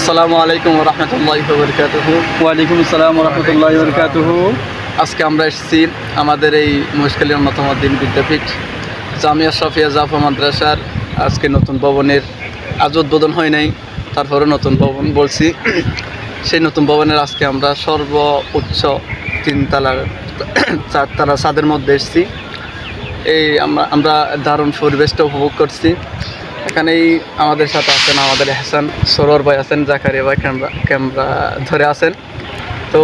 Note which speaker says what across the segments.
Speaker 1: আসসালামু আলাইকুম ওয়া রাহমাতুল্লাহি ওয়া বারাকাতুহু।
Speaker 2: ওয়ালাইকুম আসসালাম ওয়া রাহমাতুল্লাহি ওয়া বারাকাতুহু।
Speaker 1: আজকে আমরা এসেছি আমাদের এই মহেশখালীর অন্যতম দিন বিদ্যাপীঠ জামিয়া শাফিয়া জাফা মাদ্রাসার আজকে নতুন ভবনের আজ উদ্বোধন হয় নাই, তারপরে নতুন ভবন বলছি। সেই নতুন ভবনের আজকে আমরা সর্বোচ্চ 3 তলার 4 তলা ছাদের মধ্যে এসেছি। এই আমরা দারুণ পরিবেশটা উপভোগ করছি। এখানেই আমাদের সাথে আছেন আমাদের হাসান সরোয়ার ভাই আছেন, জাকারিয়া ভাই ক্যামেরা ধরে আছেন। তো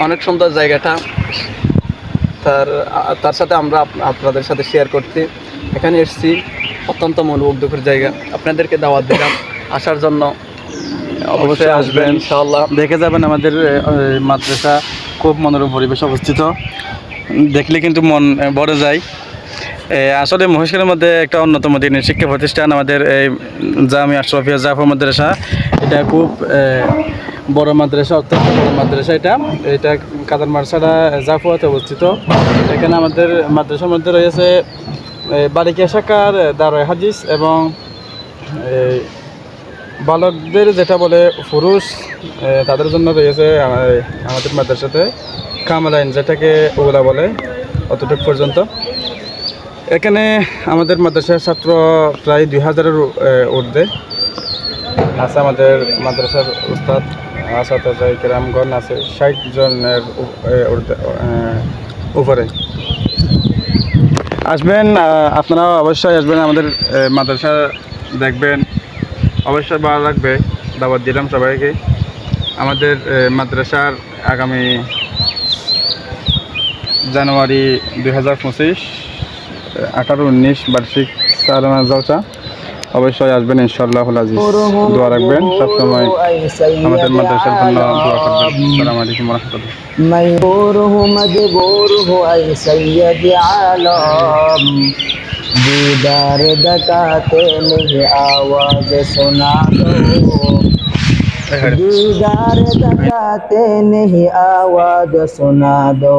Speaker 1: অনেক সুন্দর জায়গাটা, তার সাথে আমরা আপনাদের সাথে শেয়ার করছি। এখানে এসেছি, অত্যন্ত মনোমুগ্ধকর জায়গা। আপনাদেরকে দাওয়াত দিলাম আসার জন্য,
Speaker 2: অবশ্যই আসবেন,
Speaker 1: ইনশাআল্লাহ।
Speaker 2: দেখে যাবেন আমাদের মাদ্রাসা খুব মনোরম পরিবেশ অবস্থিত, দেখলে কিন্তু মন ভরে যায়। আসলে মহেশখালীর মধ্যে একটা অন্যতম দিনের শিক্ষা প্রতিষ্ঠান আমাদের এই জামিয়া শাফিয়া জাফা মাদ্রাসা। এটা খুব বড় মাদ্রাসা, অত্যন্ত বড় মাদ্রাসা। এটা কাদার মার্সাডা জাফুয়াতে অবস্থিত। এখানে আমাদের মাদ্রাসার মধ্যে রয়েছে বালিকা শাখার দারুল হাদিস এবং বালকদের যেটা বলে পুরুষ, তাদের জন্য রয়েছে আমাদের মাদ্রাসাতে কামালাইন, যেটাকে ওগুলা বলে, অতটুকু পর্যন্ত। এখানে আমাদের মাদ্রাসার ছাত্র প্রায় 2000-এর ঊর্ধ্বে আছে। আমাদের মাদ্রাসার উস্তাদ আসাতাজায়ে কেরামগণ আছে 60 জনের উপরে। আসবেন, আপনারা অবশ্যই আসবেন, আমাদের মাদ্রাসা দেখবেন, অবশ্যই ভালো লাগবে। দাওয়াত দিলাম সবাইকে। আমাদের মাদ্রাসার আগামী জানুয়ারি 2025 18-19 বার্ষিক সালানা জলসা। অবশ্যই আসবেন ইনশাআল্লাহুল আজিজ। দোয়া রাখবেন সবসময় আমাদের মাদ্রাসার জন্য, দোয়া করবেন। আসসালামু আলাইকুম ওয়া রাহমাতুল্লাহ।
Speaker 3: मयूरहु मजबूरहु ऐ सैयद आलम, दीदार दकाते नहीं आवाज सुना दो, दीदार दकाते नहीं आवाज सुना दो।